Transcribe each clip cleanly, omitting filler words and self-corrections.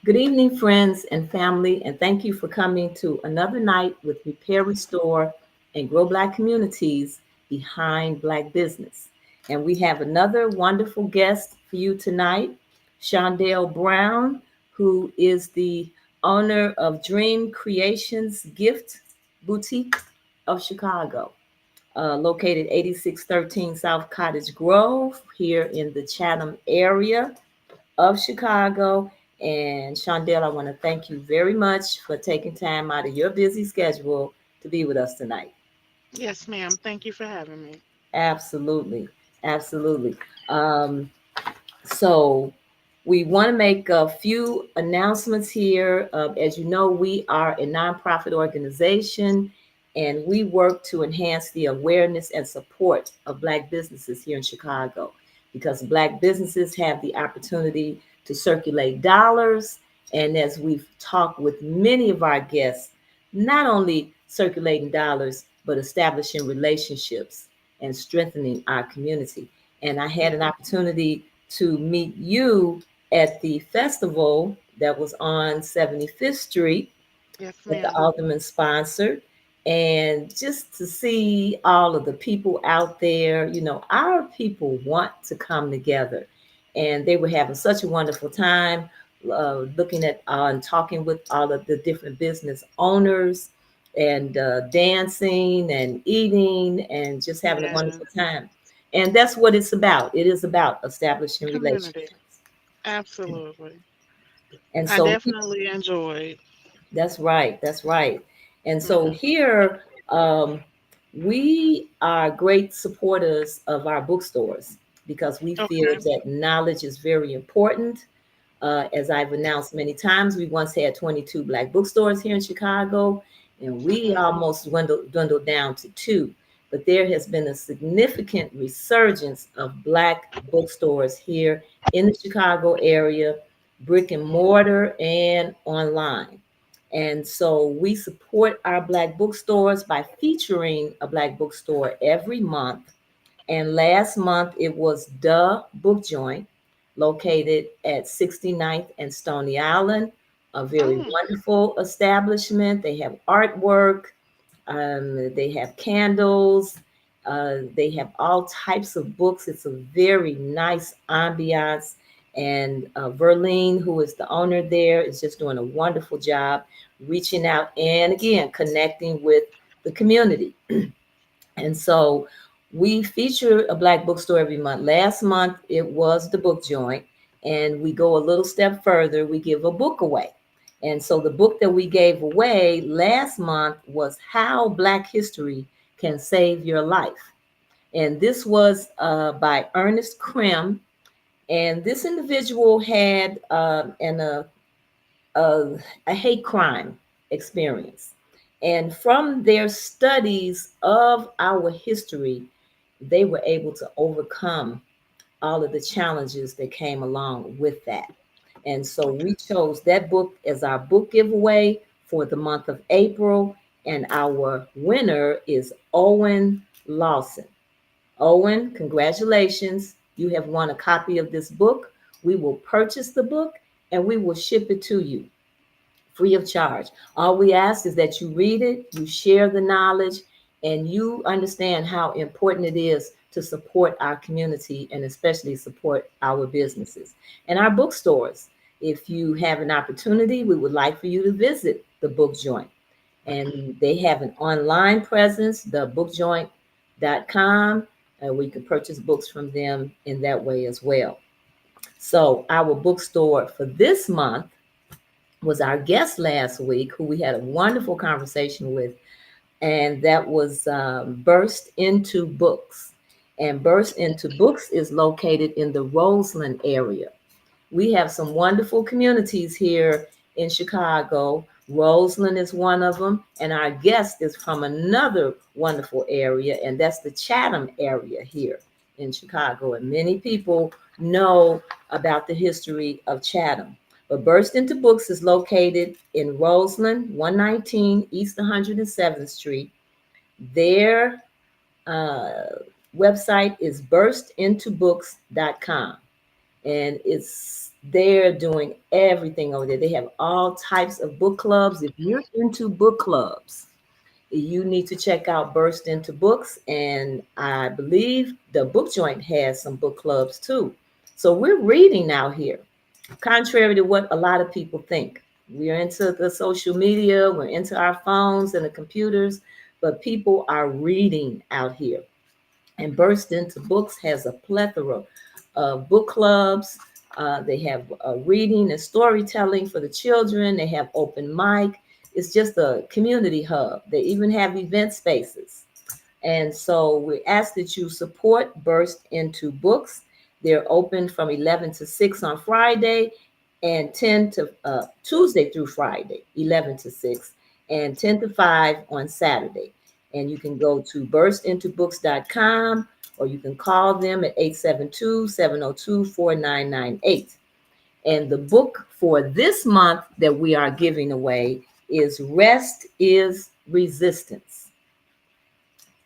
Good evening, friends and family, and thank you for coming to another night with Repair, Restore, and Grow Black Communities behind Black business. And we have another wonderful guest for you tonight, Shawndall Brown, who is the owner of Dream Creations Gift Boutique of Chicago, located 8613 South Cottage Grove here in the Chatham area of Chicago. And Shawndell, I want to thank you very much for taking time out of your busy schedule to be with us tonight. Yes, ma'am. Thank you for having me. Absolutely. Absolutely. Um, so, we want to make a few announcements here. As you know, we are a nonprofit organization and we work to enhance the awareness and support of Black businesses here in Chicago because Black businesses have the opportunity to circulate dollars. And as we've talked with many of our guests, not only circulating dollars, but establishing relationships and strengthening our community. And I had Yeah. an opportunity to meet you at the festival that was on 75th Street Yes, that the ma'am. Alderman sponsored. And just to see all of the people out there, our people want to come together. And they were having such a wonderful time looking at and talking with all of the different business owners and dancing and eating and just having a Yes. wonderful time. And that's what it's about. It is about establishing Community. relationships. Absolutely. And I so definitely enjoyed. that's right. That's right. And so Hmm. here, we are great supporters of our bookstores because we feel Okay. that knowledge is very important. As I've announced many times, we once had 22 Black bookstores here in Chicago, and we Hmm. almost dwindled down to two. But there has been a significant resurgence of Black bookstores here in the Chicago area, brick and mortar and online. And so we support our Black bookstores by featuring a Black bookstore every month. And last month it was The Book Joint, located at 69th and Stony Island, a very Oh, wonderful establishment. They have artwork, they have candles, they have all types of books. It's a very nice ambiance. And Verlene, who is the owner there, is just doing a wonderful job reaching out and again connecting with the community. And so we feature a Black bookstore every month. Last month it was the book joint, and we go a little step further. We give a book away. And so the book that we gave away last month was How Black History Can Save Your Life. And this was by Ernest Krim. And this individual had a hate crime experience. And from their studies of our history, they were able to overcome all of the challenges that came along with that. And so we okay. chose that book as our book giveaway for the month of April. And our winner is Owen Lawson. Owen, congratulations. You have won a copy of this book. We will purchase the book and we will ship it to you free of charge. All we ask is that you read it, you share the knowledge, and you understand how important it is to support our community and especially support our businesses and our bookstores. If you have an opportunity, we would like for you to visit the Book Joint. And they have an online presence, thebookjoint.com, where you can purchase books from them in that way as well. So, our bookstore for this month was our guest last week, who we had a wonderful conversation with, and that was Burst Into Books. And Burst Into Books is located in the Roseland area. We have some wonderful communities here in Chicago. Roseland is one of them, and our guest is from another wonderful area, and that's the Chatham area here in Chicago. And many people know about the history of Chatham. But Burst Into Books is located in Roseland, 119 East 107th Street. Their website is burstintobooks.com, and it's They're doing everything over there. They have all types of book clubs. If you're into book clubs, you need to check out Burst Into Books. And I believe the Book Joint has some book clubs too. So we're reading out here, contrary to what a lot of people think. We're into the social media, we're into our phones and the computers, but people are reading out here. And Burst Into Books has a plethora of book clubs. They have reading and storytelling for the children. They have open mic. It's just a community hub. They even have event spaces. And so we ask that you support Burst Into Books. They're open from 11 to 6 on Friday and 10 to Tuesday through Friday, 11 to 6, and 10 to 5 on Saturday. And you can go to burstintobooks.com or you can call them at 872-702-4998. And the book for this month that we are giving away is Rest is Resistance.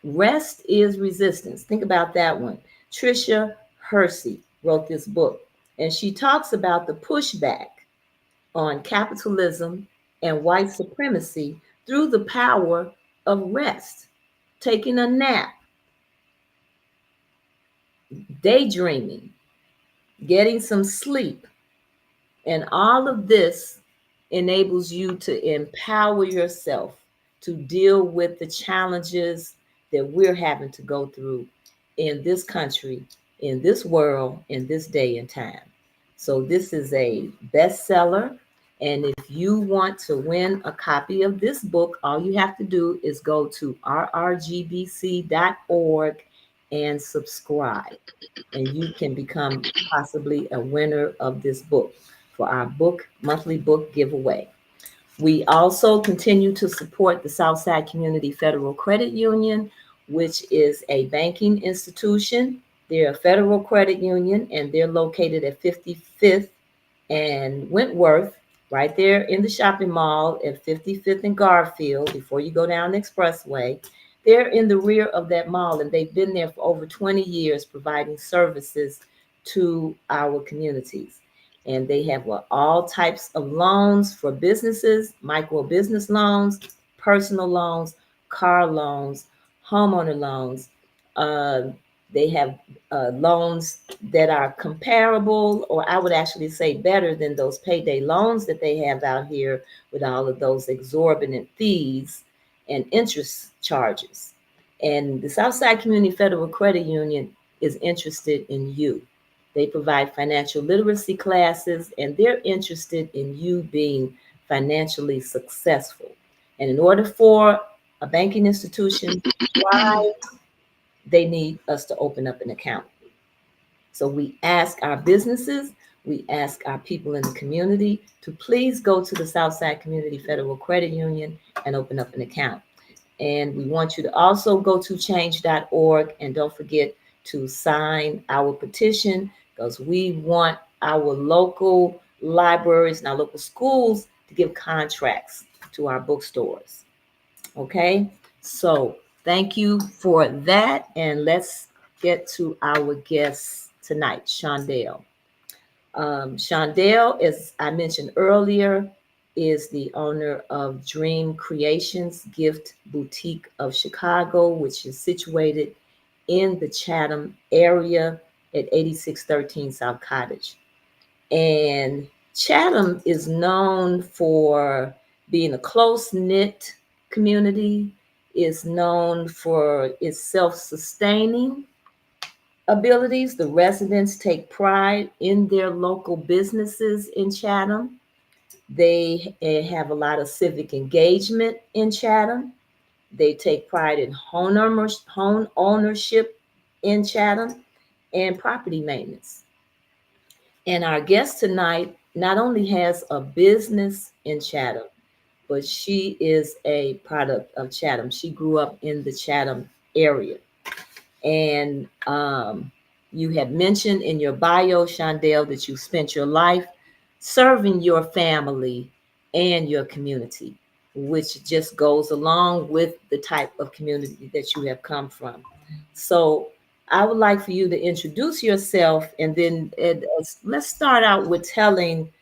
Rest is Resistance. Think about that one. Tricia Hersey wrote this book, and she talks about the pushback on capitalism and white supremacy through the power of rest, taking a nap, daydreaming, getting some sleep. And all of this enables you to empower yourself to deal with the challenges that we're having to go through in this country, in this world, in this day and time. So this is a bestseller. And if you want to win a copy of this book, all you have to do is go to rrgbc.org and subscribe. And you can become possibly a winner of this book for our monthly book giveaway. We also continue to support the Southside Community Federal Credit Union, which is a banking institution. They're a federal credit union, and they're located at 55th and Wentworth, right there in the shopping mall at 55th and Garfield before you go down the expressway. They're in the rear of that mall, and they've been there for over 20 years providing services to our communities. And they have all types of loans for businesses, micro business loans, personal loans, car loans, homeowner loans. Uh, they have loans that are comparable, or I would actually say better than those payday loans that they have out here with all of those exorbitant fees and interest charges. And the Southside Community Federal Credit Union is interested in you. They provide financial literacy classes, and they're interested in you being financially successful. And in order for a banking institution to thrive, they need us to open up an account. So we ask our businesses, we ask our people in the community to please go to the Southside Community Federal Credit Union and open up an account. And we want you to also go to change.org and don't forget to sign our petition, because we want our local libraries and our local schools to give contracts to our bookstores. Okay, so thank you for that. And let's get to our guests tonight, Shawndell. Shawndell, as I mentioned earlier, is the owner of Dream Creations Gift Boutique of Chicago, which is situated in the Chatham area at 8613 South Cottage. And Chatham is known for being a close-knit community, is known for its self-sustaining abilities. The residents take pride in their local businesses in Chatham. They have a lot of civic engagement in Chatham. They take pride in home ownership in Chatham and property maintenance. And our guest tonight not only has a business in Chatham, but she is a product of Chatham. She grew up in the Chatham area. And you have mentioned in your bio, Shawndell, that you spent your life serving your family and your community, which just goes along with the type of community that you have come from. So I would like for you to introduce yourself, and then let's start out with telling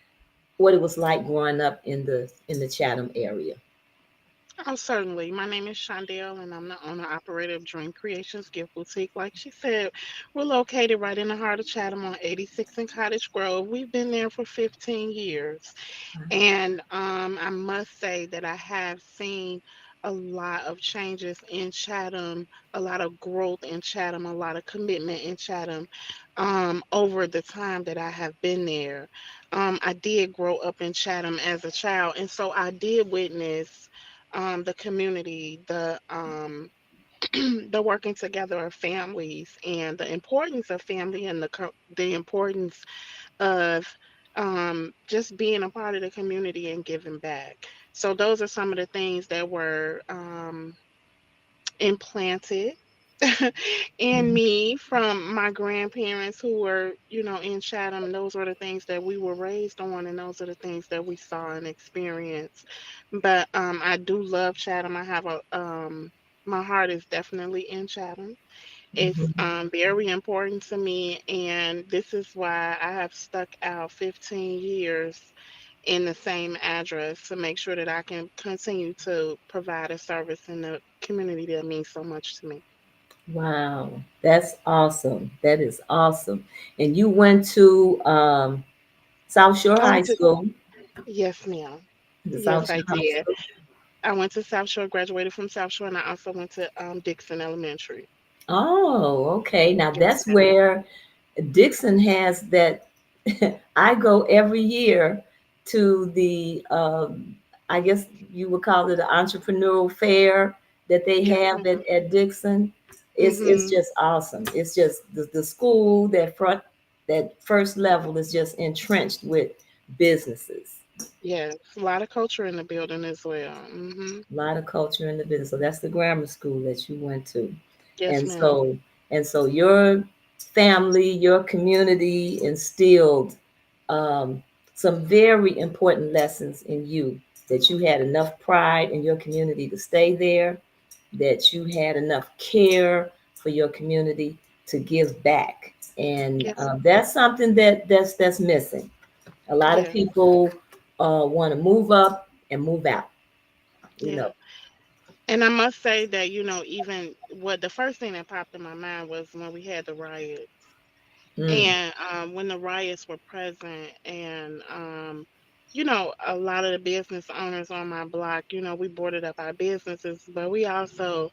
what it was like growing up in the Chatham area. Oh, certainly. My name is Shawndel, and I'm the owner operator of Dream Creations Gift Boutique. Like she said, we're located right in the heart of Chatham on 86 in Cottage Grove. We've been there for 15 years. And I must say that I have seen a lot of changes in Chatham, a lot of growth in Chatham, a lot of commitment in Chatham over the time that I have been there. I did grow up in Chatham as a child, and so I did witness the community, the working together of families, and the importance of family, and the importance of just being a part of the community and giving back. So those are some of the things that were implanted in Mhm. me from my grandparents who were, in Chatham. Those were the things that we were raised on, and those are the things that we saw and experienced. But I do love Chatham. I have my heart is definitely in Chatham. It's Mhm. very important to me, and this is why I have stuck out 15 years in the same address to make sure that I can continue to provide a service in the community that means so much to me. Wow, that's awesome. That is awesome. And you went to South Shore I High went to, School, yes, ma'am. the South Yes, I Shore High did. School. I went to South Shore, graduated from South Shore, and I also went to Dixon Elementary. Oh, okay. Now Yes, that's ma'am. where Dixon has that. I go every year to the, I guess you would call it an entrepreneurial fair that they Yes, have ma'am. at Dixon. It's Mm-hmm. just awesome. It's just the school, that first level is just entrenched with businesses. Yes, a lot of culture in the building as well. Mm-hmm. A lot of culture in the business. So that's the grammar school that you went to. Yes, And ma'am. so your family, your community instilled um, some very important lessons in you, that you had enough pride in your community to stay there, that you had enough care for your community to give back. And Yes, that's something that's missing. A lot of yes, people want to move up and move out, you yeah. know. And I must say that, even what the first thing that popped in my mind was when we had the riots. Mm, And when the riots were present, and a lot of the business owners on my block, we boarded up our businesses, but we also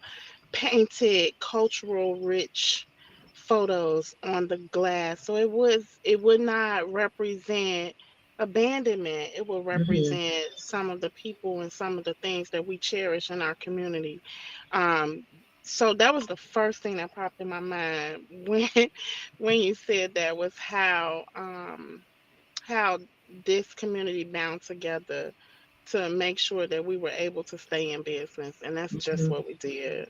painted cultural rich photos on the glass. So it would not represent abandonment. It will mhm. represent some of the people and some of the things that we cherish in our community. Um, so that was the first thing that popped in my mind when you said that, was how this community bound together to make sure that we were able to stay in business, and that's just Mhm. what we did.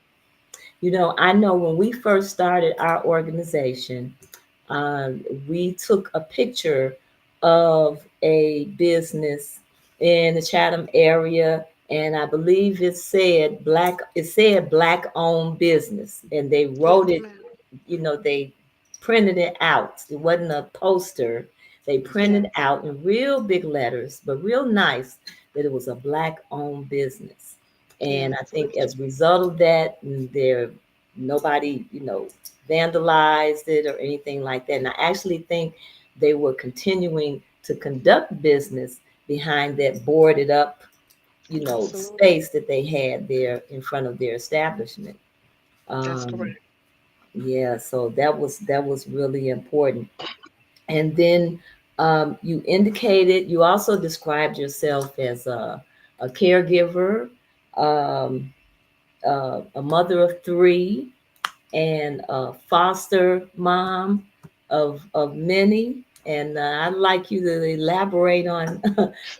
I know when we first started our organization, we took a picture of a business in the Chatham area, and I believe it said black owned business, and they Yes, wrote it, ma'am. they printed it out. It wasn't a poster. They printed Yes, out in real big letters, but real nice, that it was a black owned business. And yes, I think as a result of that, nobody, vandalized it or anything like that. And I actually think they were continuing to conduct business behind that boarded up, absolutely. space that they had there in front of their establishment. That's Um, correct. yeah, so that was really important. And then you also described yourself as a caregiver, um, a mother of three, and a foster mom of many. And I'd like you to elaborate on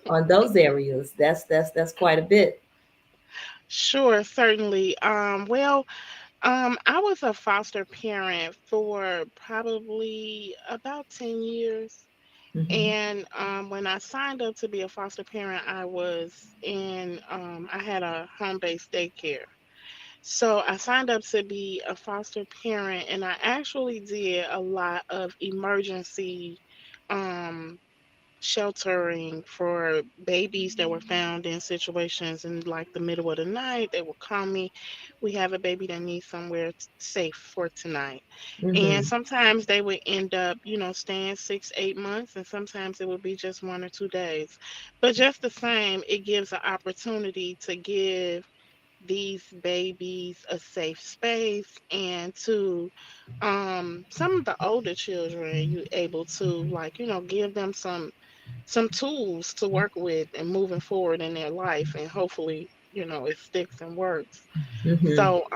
on those areas. That's quite a bit. Sure, certainly. I was a foster parent for probably about 10 years. Hmm. And when I signed up to be a foster parent, I had a home based daycare. So I signed up to be a foster parent, and I actually did a lot of emergency um sheltering for babies that were found in situations in like the middle of the night. They would call me, we have a baby that needs somewhere safe for tonight. And Mm-hmm. sometimes they would end up, staying 6, 8 months, and sometimes it would be just 1 or 2 days. But just the same, it gives an opportunity to give these babies a safe space, and to some of the older children, you able to, like, give them some tools to work with and moving forward in their life, and hopefully, it sticks and works. Mm-hmm. So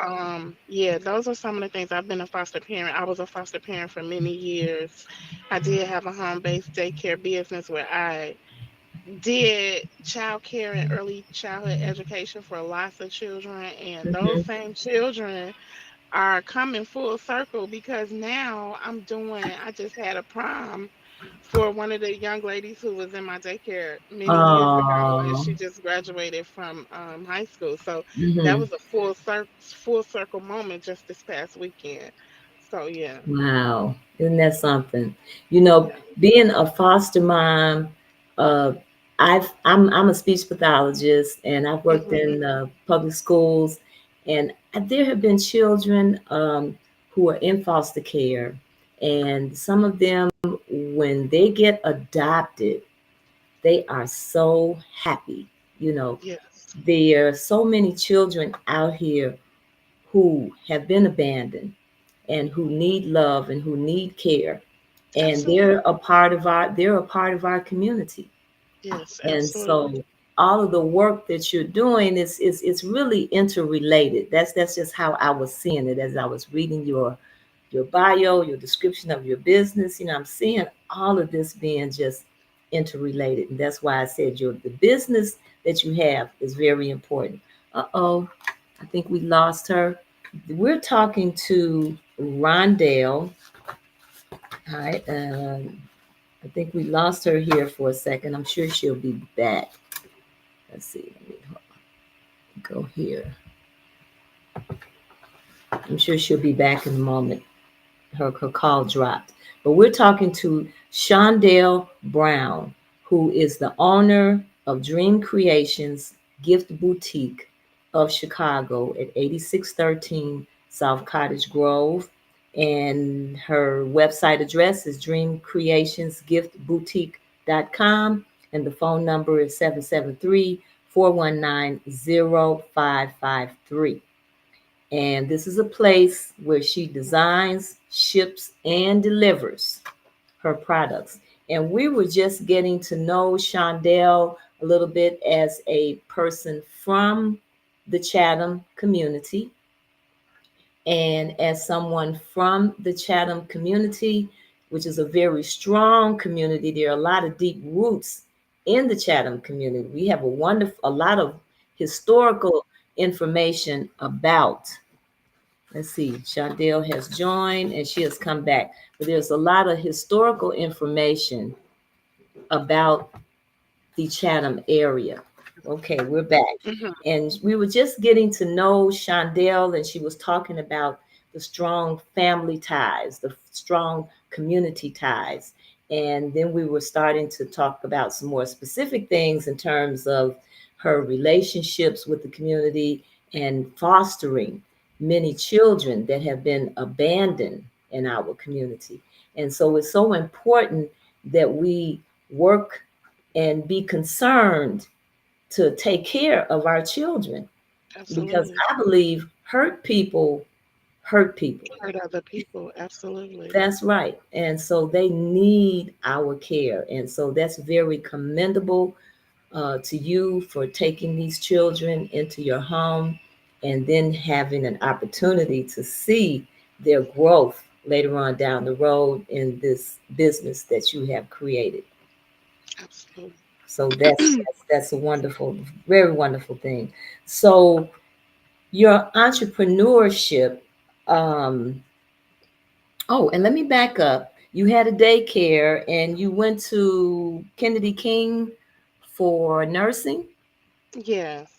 yeah, those are some of the things. I've been a foster parent. I was a foster parent for many years. I did have a home-based daycare business where I did child care and early childhood education for lots of children, and those Mm-hmm. same children are coming full circle, because now I just had a prom for one of the young ladies who was in my daycare many years ago, and Oh. she just graduated from high school. So that Mm-hmm. was a full circle moment just this past weekend. So yeah, Wow, isn't that something? You know, yeah. being a foster mom, uh, I'm a speech pathologist, and I've worked Hmm. in public schools, and there have been children who are in foster care, and some of them, when they get adopted, they are so happy. You know, Yes, there are so many children out here who have been abandoned and who need love and who need care, and absolutely. they're a part of our community. Yes, And absolutely. so all of the work that you're doing is it's really interrelated. That's just how I was seeing it as I was reading your bio, your description of your business. You know, I'm seeing all of this being just interrelated, and that's why I said the business that you have is very important. Uh-oh, I think we lost her. We're talking to Rondell. Hi, I think we lost her here for a second. I'm sure she'll be back. Let's see. Let me go here. I'm sure she'll be back in a moment. Her call dropped. But we're talking to Shawndall Brown, who is the owner of Dream Creations Gift Boutique of Chicago at 8613 South Cottage Grove. And her website address is dreamcreationsgiftboutique.com. And the phone number is 773-419-0553. And this is a place where she designs, ships, and delivers her products. And we were just getting to know Shawndell a little bit as a person from the Chatham community. And as someone from the Chatham community, which is a very strong community, there are a lot of deep roots in the Chatham community. We have a lot of historical information about. Let's see, Shawndell has joined and she has come back. But there's a lot of historical information about the Chatham area. Okay, we're back. Hmm. And we were just getting to know Shawndell, and she was talking about the strong family ties, the strong community ties. And then we were starting to talk about some more specific things in terms of her relationships with the community and fostering many children that have been abandoned in our community. And so it's so important that we work and be concerned to take care of our children, because Absolutely. I believe hurt people hurt people. Hurt other people. Absolutely. That's right. And so they need our care. And so that's very commendable to you for taking these children into your home and then having an opportunity to see their growth later on down the road in this business that you have created. Absolutely. So that's a wonderful, very wonderful thing. So your entrepreneurship. Um, oh, and let me back up. You had a daycare, and you went to Kennedy King for nursing. Yes.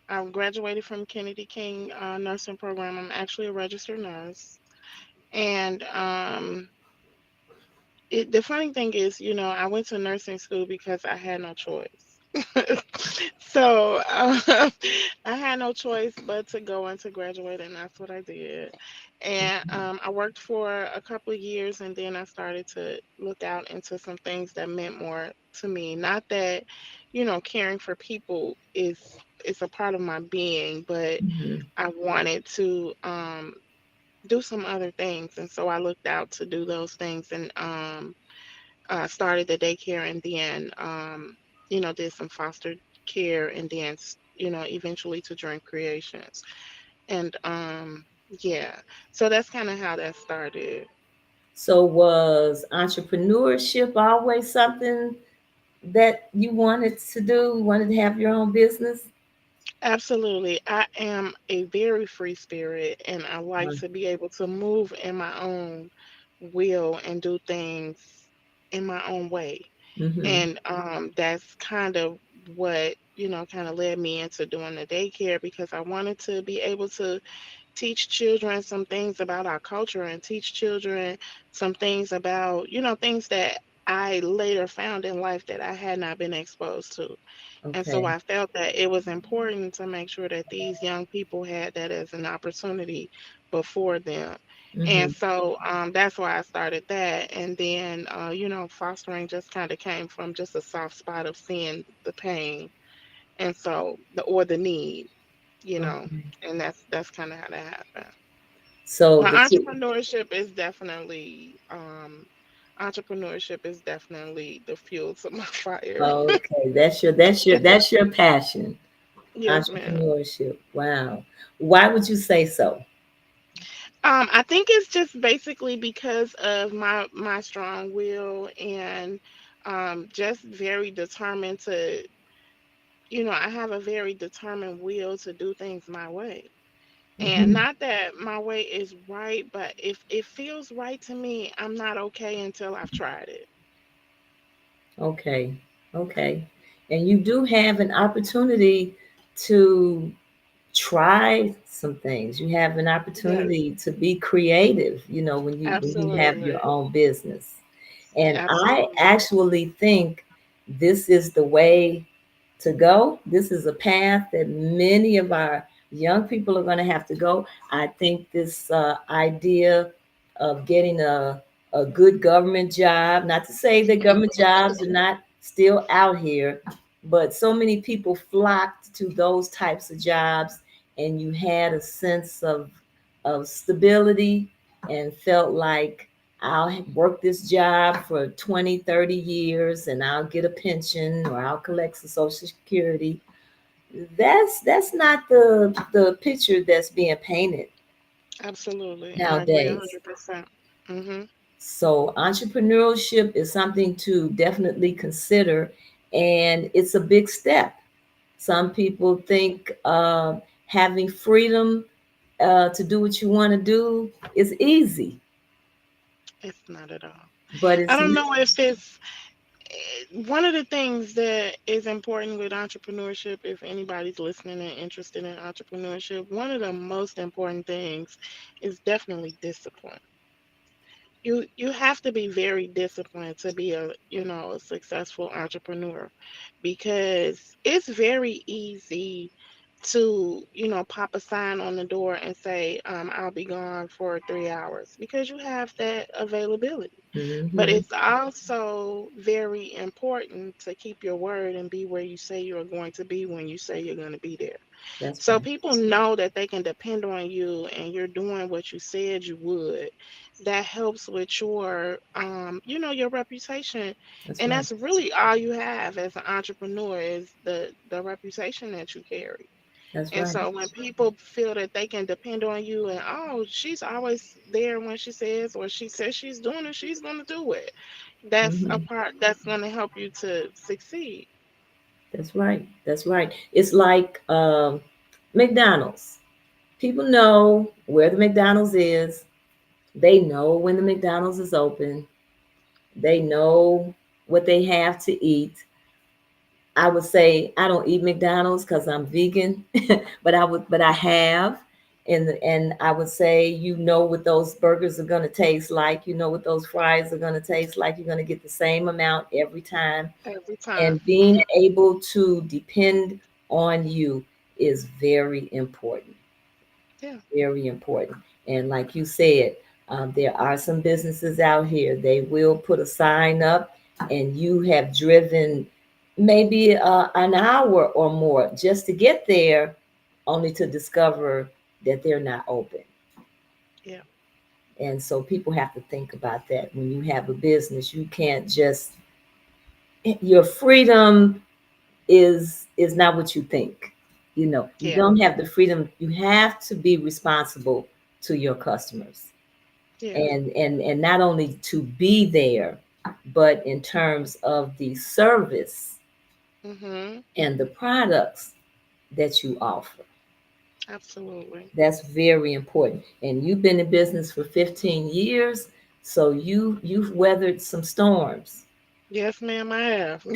I graduated from Kennedy King nursing program. I'm actually a registered nurse, and the funny thing is, I went to nursing school because I had no choice. So I had no choice but to go and to graduate, and that's what I did. And I worked for a couple of years, and then I started to look out into some things that meant more to me. Not that, caring for people is a part of my being, but Mhm. I wanted to do some other things, and so I looked out to do those things, and started the daycare, and then did some foster care, and then eventually to join creations, and yeah, so that's kind of how that started. So was entrepreneurship always something that you wanted to do? Wanted to have your own business? Absolutely, I am a very free spirit, and I like to be able to move in my own will and do things in my own way. Mm-hmm. And that's kind of what kind of led me into doing the daycare, because I wanted to be able to teach children some things about our culture, and teach children some things about, things that I later found in life that I had not been exposed to. And so Okay. I felt that it was important to make sure that these young people had that as an opportunity before them. Mm-hmm. And so that's why I started that. And then, fostering just kind of came from just a soft spot of seeing the pain. And so, the need, Okay. and that's kind of how that happened. So But the two. entrepreneurship is definitely the fuel to my fire. Okay, that's your passion, Yes, ma'am. entrepreneurship. Wow. Why would you say so? I think it's just basically because of my strong will, and just very determined to, I have a very determined will to do things my way. And Hmm. not that my way is right, but if it feels right to me, I'm not okay until I've tried it. Okay. Okay. And you do have an opportunity to try some things. You have an Yes, opportunity to be creative, when you have your absolutely. own business. And I Absolutely. actually think this is the way to go. This is a path that many of our young people are going to have to go. I think this idea of getting a good government job, not to say that government jobs are not still out here, but so many people flocked to those types of jobs, and you had a sense of stability and felt like I'll work this job for 20, 30 years and I'll get a pension or I'll collect some social security. That's not the picture that's being painted Absolutely. I agree nowadays. 100%. Hmm. So entrepreneurship is something to definitely consider, and it's a big step. Some people think having freedom to do what you want to do is easy, It's not at all. but I it's don't not. know if it's one of the things that is important with entrepreneurship. If anybody's listening and interested in entrepreneurship, one of the most important things is definitely discipline. You have to be very disciplined to be a successful entrepreneur, because it's very easy to pop a sign on the door and say, I'll be gone for 3 hours, because you have that availability. But Hmm. it's also very important to keep your word and be where you say you're going to be when you say you're going to be there. That's So right. people know that they can depend on you, and you're doing what you said you would. That helps with your reputation. That's And right. that's really all you have as an entrepreneur, is the reputation that you carry. That's And right. so when people feel that they can depend on you, and oh, she's always there when she says, or she says she's doing it, she's going to do it. That's a Hmm. part that's going to help you to succeed. That's right. That's right. It's like McDonald's. People know where the McDonald's is. They know when the McDonald's is open. They know what they have to eat. I would say I don't eat McDonald's because I'm vegan, but I have, and I would say you know what those burgers are gonna taste like. You know what those fries are gonna taste like. You're gonna get the same amount every time, Every time. and being able to depend on you is very important. Yeah. Very important. And like you said, there are some businesses out here, they will put a sign up, and you have driven maybe an hour or more just to get there, only to discover that they're not open. Yeah. And so people have to think about that. When you have a business, you can't just, your freedom is not what you think. You Yeah. don't have the freedom. You have to be responsible to your customers, Yeah. and not only to be there, but in terms of the service Mhm. and the products that you offer. Absolutely. That's very important. And you've been in business for 15 years, so you've weathered some storms. Yes, ma'am, I have.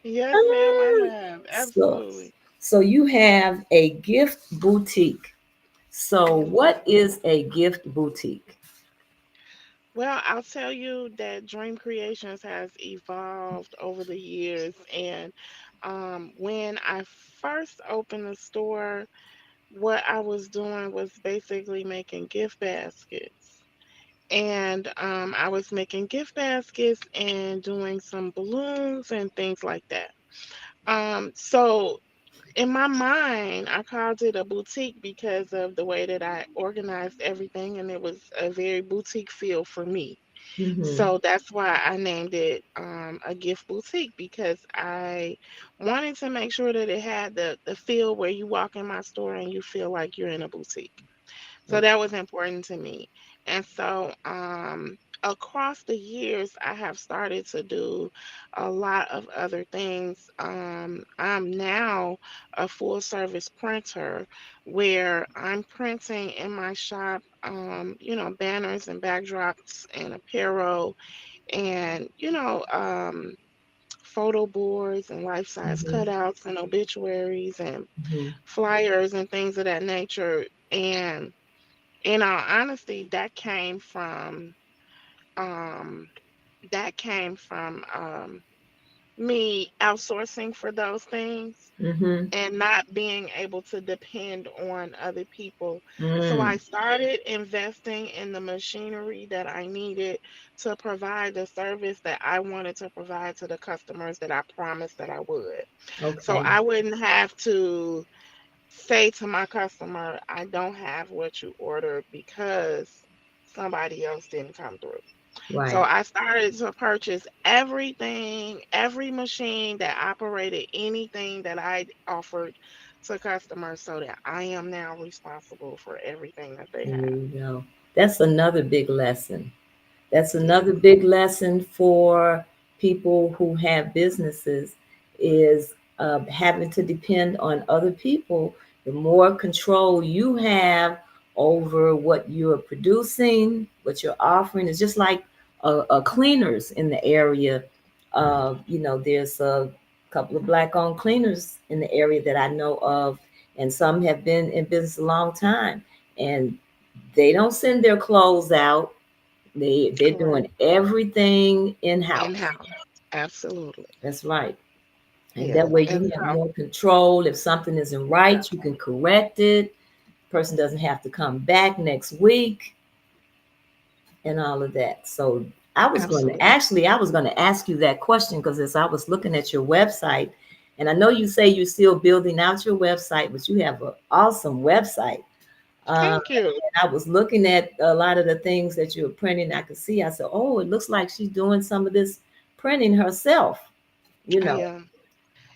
Yes, ma'am, I have. So Absolutely. so you have a gift boutique. So Yes. what is a gift boutique? Well, I'll tell you that Dream Creations has evolved over the years. And when I first opened the store, what I was doing was basically making gift baskets. And I was making gift baskets and doing some balloons and things like that. So in my mind, I called it a boutique because of the way that I organized everything, and it was a very boutique feel for me. Mm-hmm. So that's why I named it a gift boutique, because I wanted to make sure that it had the feel where you walk in my store and you feel like you're in a boutique. So that was important to me. And so across the years, I have started to do a lot of other things. I'm now a full service printer where I'm printing in my shop, banners and backdrops and apparel and, photo boards and life size Mm-hmm. cutouts and obituaries and Mm-hmm. flyers and things of that nature. And in all honesty, um that came from me outsourcing for those things Mm-hmm. and not being able to depend on other people. So I Mm. started investing in the machinery that I needed to provide the service that I wanted to provide to the customers that I promised that I would. So Okay. I wouldn't have to say to my customer, I don't have what you ordered because somebody else didn't come through. So Right. I started to purchase everything, every machine that operated anything that I offered to customers, so that I am now responsible for everything that they There have. you go. That's another big lesson. That's Yeah. another big lesson for people who have businesses, is having to depend on other people. The more control you have over what you're producing, what you're offering, is just like cleaners in the area. There's a couple of black-owned cleaners in the area that I know of, and some have been in business a long time, and they don't send their clothes out. They're Correct. doing everything in In house. house. Absolutely. That's right. And Yeah. that way And you have so, more control. If something isn't right, you can correct it. Person doesn't have to come back next week and all of that. So absolutely. I was going to ask you that question, because as I was looking at your website, and I know you say you're still building out your website, but you have an awesome website. Um, Thank you. and I was looking at a lot of the things that you were printing. I could see, I said, oh, it looks like she's doing some of this printing herself, you I know. am.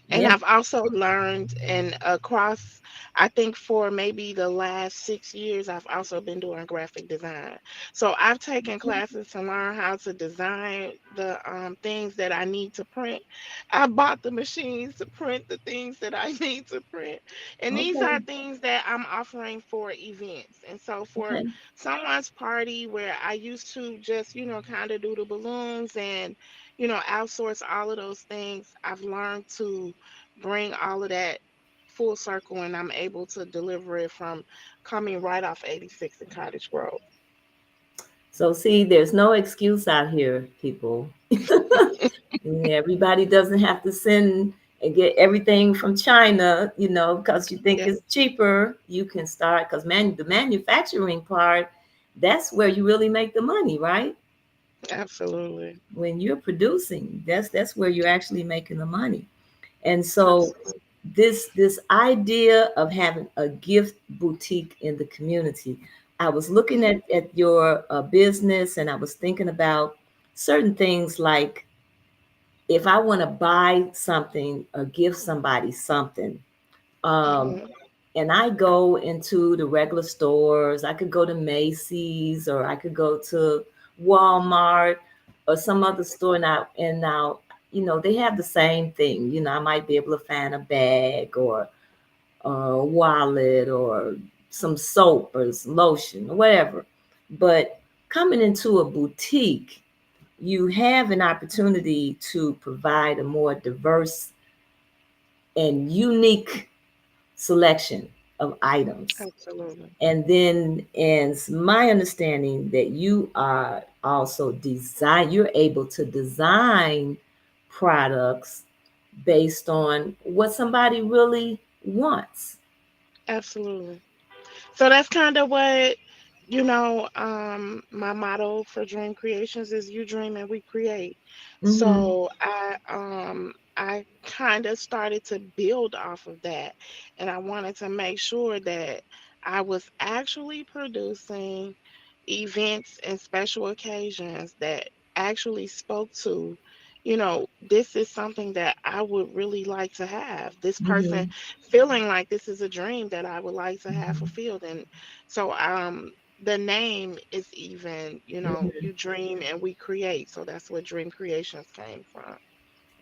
And Yeah. I've also learned, and across, I think for maybe the last 6 years, I've also been doing graphic design. So I've taken classes to learn how to design the things that I need to print. I bought the machines to print the things that I need to print. And these Okay. are things that I'm offering for events. And so for Okay. someone's party where I used to just, kind of do the balloons and outsource all of those things. I've learned to bring all of that full circle, and I'm able to deliver it from coming right off 86 in Cottage Grove. So see, there's no excuse out here, people. Everybody doesn't have to send and get everything from China, because you think Yeah, it's cheaper. You can start because the manufacturing part, that's where you really make the money, right? absolutely. When you're producing, that's where you're actually making the money. And so Absolutely. this idea of having a gift boutique in the community, I was looking Mhm. at your business, and I was thinking about certain things like if I want to buy something or give somebody something, um, Mhm. and I go into the regular stores, I could go to Macy's or I could go to Walmart or some other store now, and now, they have the same thing. I might be able to find a bag or a wallet or some soap or some lotion or whatever. But coming into a boutique, you have an opportunity to provide a more diverse and unique selection of items. Absolutely. And then, and it's my understanding that you are also you're able to design products based on what somebody really wants. Absolutely. So that's kind of what, my motto for Dream Creations is you dream and we create. Mm-hmm. So I kind of started to build off of that, and I wanted to make sure that I was actually producing events and special occasions that actually spoke to, this is something that I would really like to have. This person Mm-hmm. feeling like this is a dream that I would like to have Mm-hmm. fulfilled. And so the name is even, Mm-hmm. you dream and we create. So that's where Dream Creations came from.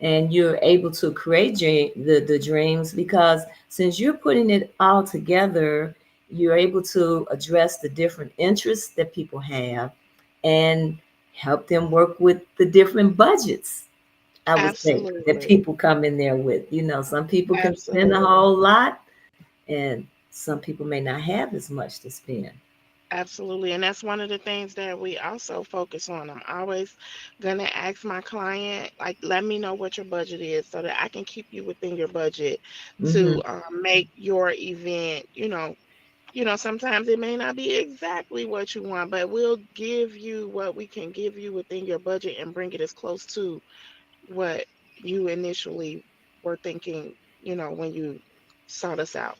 And you're able to create the dreams because since you're putting it all together, you're able to address the different interests that people have and help them work with the different budgets, I would say, that Absolutely. people come in there with. Some people can spend a Absolutely. whole lot, and some people may not have as much to spend. Absolutely. And that's one of the things that we also focus on. I'm always going to ask my client, like, let me know what your budget is so that I can keep you within your budget Mm-hmm. to make your event, sometimes it may not be exactly what you want, but we'll give you what we can give you within your budget and bring it as close to what you initially were thinking, when you sought us out.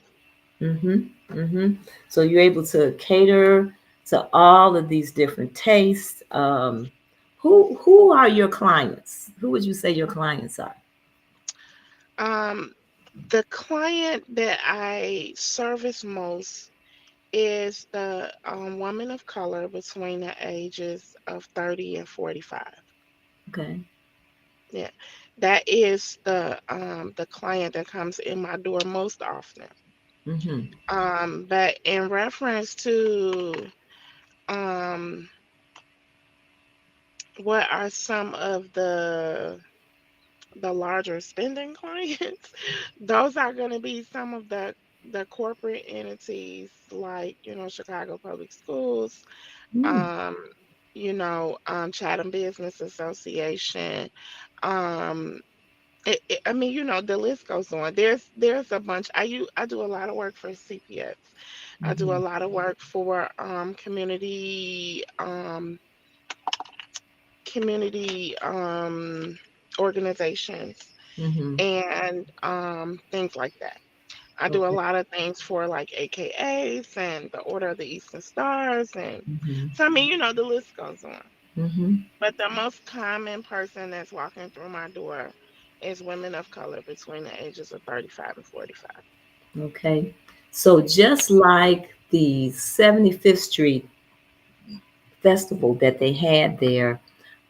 Mm-hmm. Mm-hmm. So you're able to cater to all of these different tastes. Who are your clients? Who would you say your clients are? Um, the client that I service most is the woman of color between the ages of 30 and 45. Okay. Yeah. That is the client that comes in my door most often. Mm-hmm. But in reference to um what are some of the larger spending clients, those are going to be some of the corporate entities like, Chicago Public Schools, Mm-hmm. um, Chatham Business Association. Um, I mean, the list goes on. There's a bunch. I do a lot of work for CPS. I do a Mm-hmm. lot of work for community organizations Mm-hmm. and things like that. I do a Okay. lot of things for like AKAs and the Order of the Eastern Stars, and Mm-hmm. so I mean, the list goes on. Mm-hmm. But the most common person that's walking through my door is women of color between the ages of 35 and 45. Okay. So just like the 75th Street festival that they had there,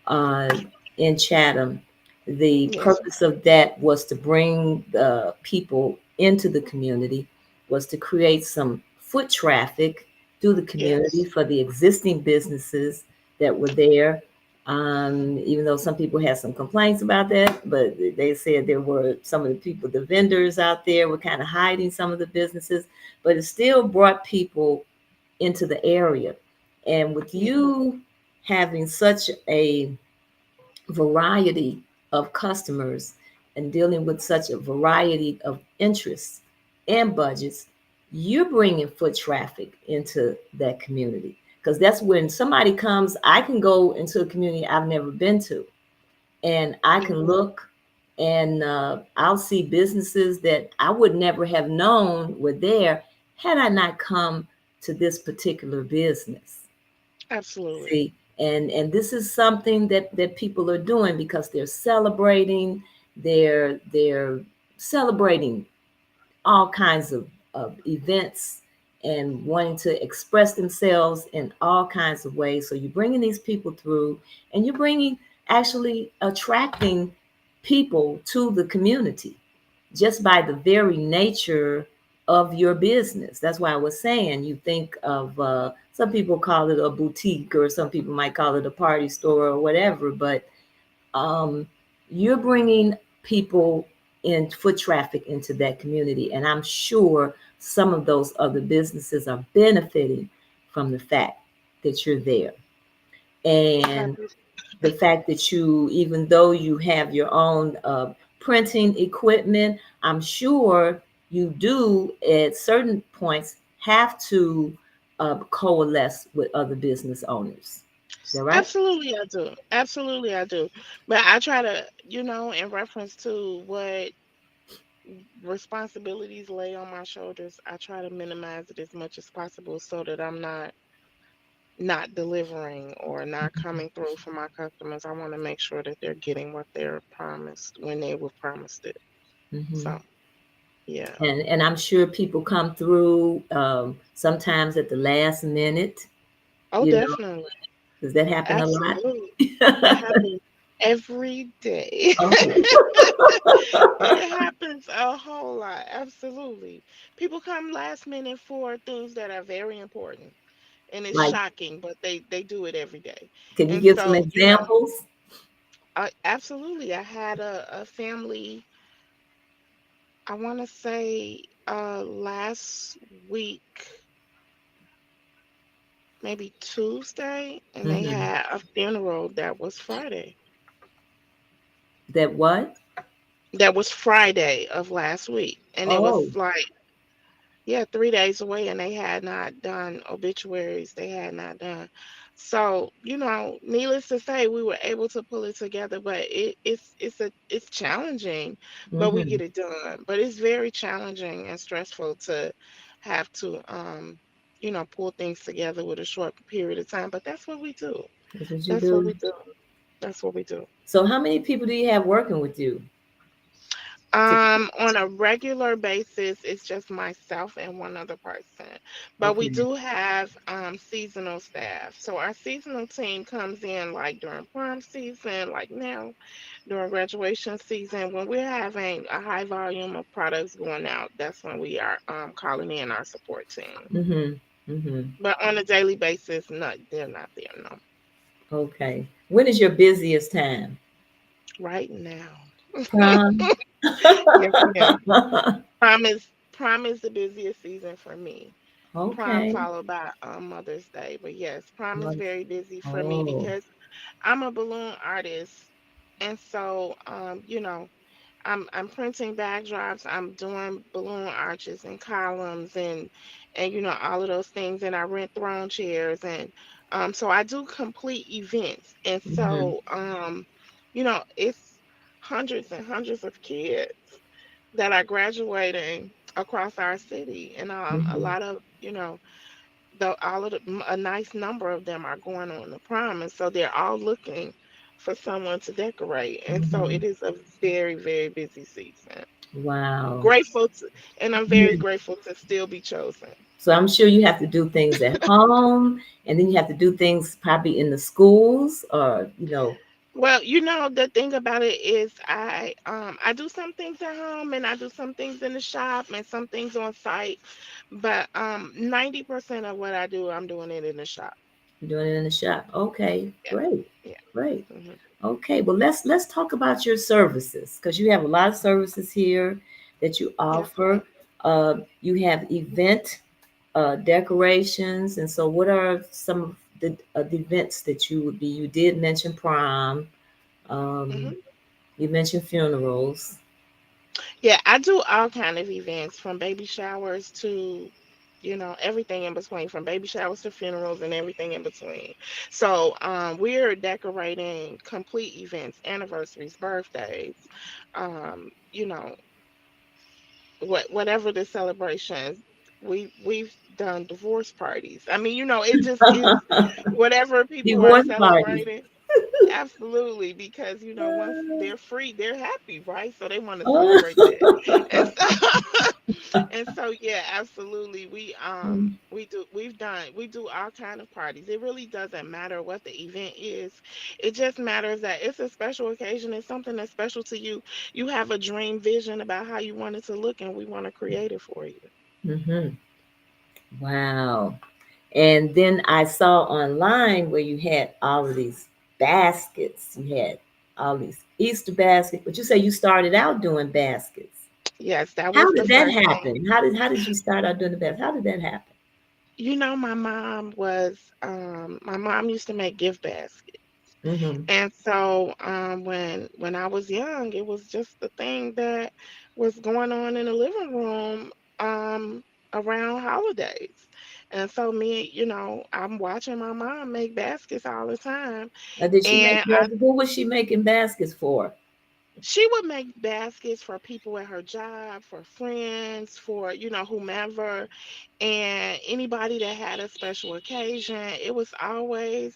uh, in Chatham. The Yes, purpose of that was to bring the people into the community, was to create some foot traffic through the community yes, for the existing businesses that were there. Even though some people had some complaints about that, but they said there were some of the people, the vendors out there were kind of hiding some of the businesses, but it still brought people into the area. And with Mhm. you having such a variety of customers and dealing with such a variety of interests and budgets, you're bringing foot traffic into that community. Because that's when somebody comes, I can go into a community I've never been to, and I can Mhm. look and I'll see businesses that I would never have known were there had I not come to this particular business. Absolutely. See, and this is something that people are doing because they're celebrating, they're celebrating all kinds of events and wanting to express themselves in all kinds of ways. So you're bringing these people through, and you're bringing actually attracting people to the community just by the very nature of your business. That's why I was saying you think of some people call it a boutique, or some people might call it a party store or whatever, but um, you're bringing people in foot traffic into that community. And I'm sure some of those other businesses are benefiting from the fact that you're there. I And appreciate. the fact that you, even though you have your own printing equipment, I'm sure you do at certain points have to coalesce with other business owners. Is that right? Absolutely, I do. Absolutely, I do. But I try to, in reference to what responsibilities lay on my shoulders, I try to minimize it as much as possible so that I'm not delivering or not coming through for my customers. I want to make sure that they're getting what they're promised when they were promised it. Mm-hmm. So, yeah. And I'm sure people come through sometimes at the last minute, Oh, you know, definitely. does that happen a lot? Absolutely. That happens every day. Okay. It happens a whole lot. Absolutely. People come last minute for things that are very important. And it's Like, shocking, but they do it every day. can you And give some so, examples? absolutely. I had a family, I want to say last week, maybe Tuesday, and they Hmm. had a funeral that was Friday. That what? That was Friday of last week. And it was Oh. like, yeah, 3 days away, and they had not done obituaries. They had not done. So, needless to say, we were able to pull it together, but it's challenging, but we Hmm. get it done. But it's very challenging and stressful to have to pull things together with a short period of time. But that's what we do. That's what you That's what we do. do. That's what we do. So how many people do you have working with you? To, On a regular basis, it's just myself and one other person. But we okay. do have seasonal staff. So our seasonal team comes in like during prom season, like now, during graduation season, when we're having a high volume of products going out, that's when we are calling in our support team. Hmm. Hmm. But on a daily basis, no, they're not there, no. Okay. When is your busiest time? Right now. Prom. Yes, ma'am. Prom is the busiest season for me. Prom Okay. followed by Mother's Day. But yes, prom is Month. very busy for me Oh. because I'm a balloon artist. And so I'm printing backdrops, I'm doing balloon arches and columns and all of those things, and I rent throne chairs, and so I do complete events. And Hmm. so it's hundreds and hundreds of kids that are graduating across our city, and a Hmm. lot of a nice number of them are going on the prom, and so they're all looking for someone to decorate, and so Hmm. it is a very, very busy season. Wow. Grateful to, and I'm very grateful to still be chosen. So I'm sure you have to do things at home, and then you have to do things probably in the schools, or Well, the thing about it is I do some things at home and I do some things in the shop and some things on site, but 90% of what I do, I'm doing it in the shop. You're doing it in the shop. Okay, Yeah, great, yeah. great. Hmm. Okay, well let's talk about your services because you have a lot of services here that you Yes, offer. ma'am. You have event decorations, and so what are some of the events that you would be? You did mention prom. Um, Hmm. you mentioned funerals. Yeah, I do all kind of events from baby showers to, everything in between, from baby showers to funerals and everything in between. So, we're decorating complete events, anniversaries, birthdays, you know, whatever the celebrations. We've done divorce parties. I mean, it just is whatever people are Divorce parties. celebrating. Absolutely, because once they're free, they're happy, right? So they want to Oh. celebrate that. And so and so yeah, absolutely. We do all kind of parties. It really doesn't matter what the event is. It just matters that it's a special occasion, it's something that's special to you. You have a dream vision about how you want it to look and we want to create it for you. Hmm. Wow. And then I saw online where you had all of these baskets. You had all these Easter baskets, but you say you started out doing baskets. Yes, that How was the did that first thing. happen? How did you start out doing the baskets? How did that happen? My mom used to make gift baskets. Mm-hmm. And so when I was young, it was just the thing that was going on in the living room um around holidays. And so I'm watching my mom make baskets all the time. Did she make And baskets? Who was she making baskets for? she would make baskets for people at her job, for friends, for whomever, and anybody that had a special occasion. It was always,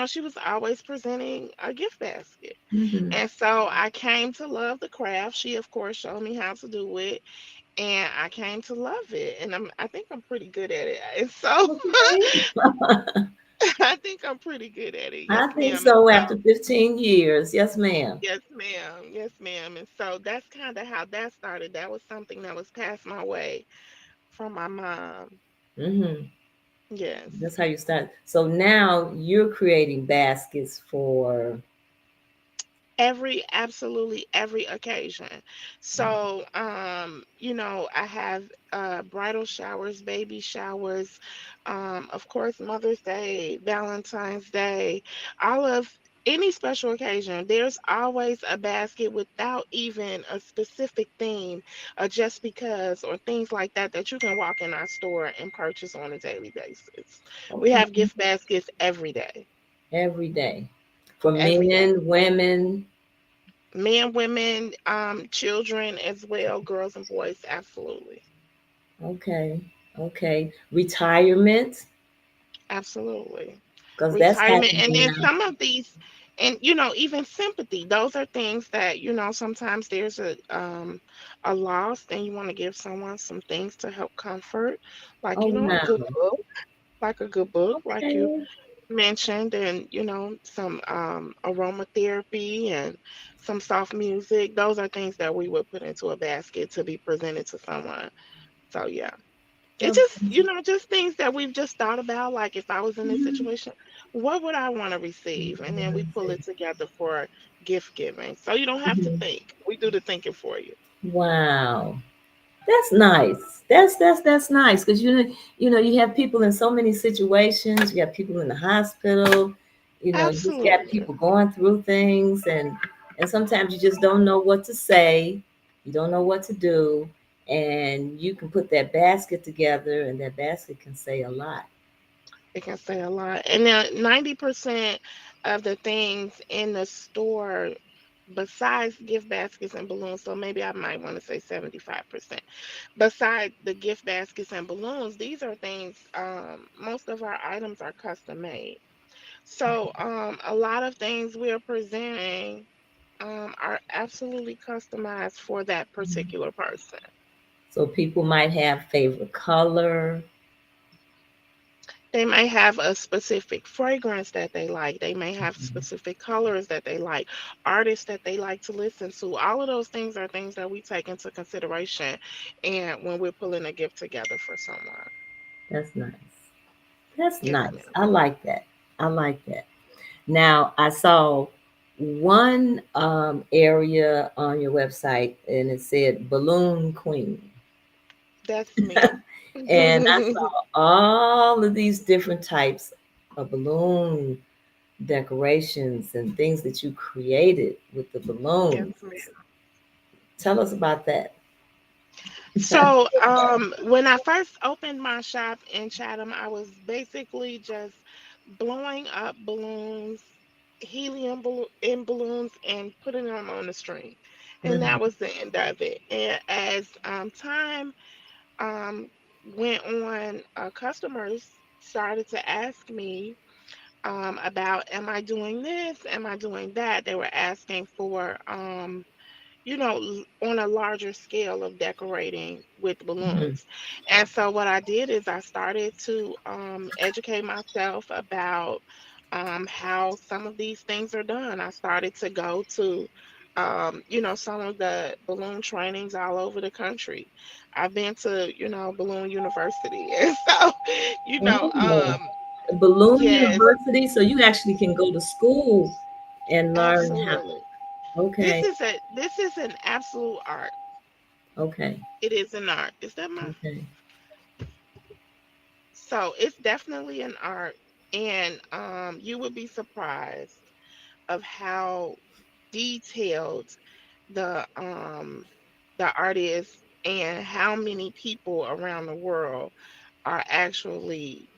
she was always presenting a gift basket. Mm-hmm. And so I came to love the craft. She, of course, showed me how to do it, and I came to love it. And I think I'm pretty good at it. And so Okay. I think I'm pretty good at it. Yes, I think ma'am. And so so after 15 years. Yes, ma'am. yes, ma'am. Yes, ma'am. And so that's kind of how that started. That was something that was passed my way from my mom. Mm-hmm. Yes. That's how you start. So now you're creating baskets for. Absolutely every occasion. So I have bridal showers, baby showers, of course Mother's Day, Valentine's Day, all of any special occasion, there's always a basket without even a specific theme, just because, or things like that that you can walk in our store and purchase on a daily basis. We Okay. have gift baskets every day. Every day. For Every day. men, women. Men, women, children as well, girls and boys, absolutely. Okay. Okay. Retirement, Absolutely. because that's Retirement. And happening then now. some of these, and even sympathy, those are things that, sometimes there's a loss and you want to give someone some things to help comfort, like, Oh, a no. good book, like you Okay. mentioned, and some aromatherapy and some soft music. Those are things that we would put into a basket to be presented to someone. So yeah, it's just Okay. just things that we've just thought about, like if I was in this situation, what would I want to receive, and then we pull it together for gift giving, so you don't have to Mhm. think, we do the thinking for you. Wow. That's nice. That's nice because you have people in so many situations. You have people in the hospital. You just got Absolutely. people going through things, and sometimes you just don't know what to say. You don't know what to do, and you can put that basket together, and that basket can say a lot. It can say a lot. And now 90% of the things in the store, besides gift baskets and balloons, so maybe I might want to say 75%. Besides the gift baskets and balloons, these are things, most of our items are custom made. So a lot of things we're presenting are absolutely customized for that particular person. So people might have favorite color. They may have a specific fragrance that they like. They may have specific colors that they like, artists that they like to listen to. All of those things are things that we take into consideration and when we're pulling a gift together for someone. That's nice. That's Yes, nice. ma'am. I like that. I like that. Now, I saw one area on your website and it said Balloon Queen. That's me. And I saw all of these different types of balloon decorations and things that you created with the Yes, balloons. ma'am. Tell us about that. So, when I first opened my shop in Chatham, I was basically just blowing up balloons, in balloons, and putting them on the string, and that Mhm, was the end of it. And as time um, went on, customers started to ask me about, am I doing this? Am I doing that? They were asking for on a larger scale of decorating with mhm, balloons. And so what I did is I started to educate myself about how some of these things are done. I started to go to some of the balloon trainings all over the country. I've been to, Balloon University. And so, you know, Oh, um, Balloon yes, University. So you actually can go to school and learn how. absolutely. Okay, This is an absolute art. okay, It is an art. Is that my okay. So it's definitely an art, and you would be surprised of how detailed the um, the art is, and how many people around the world are actually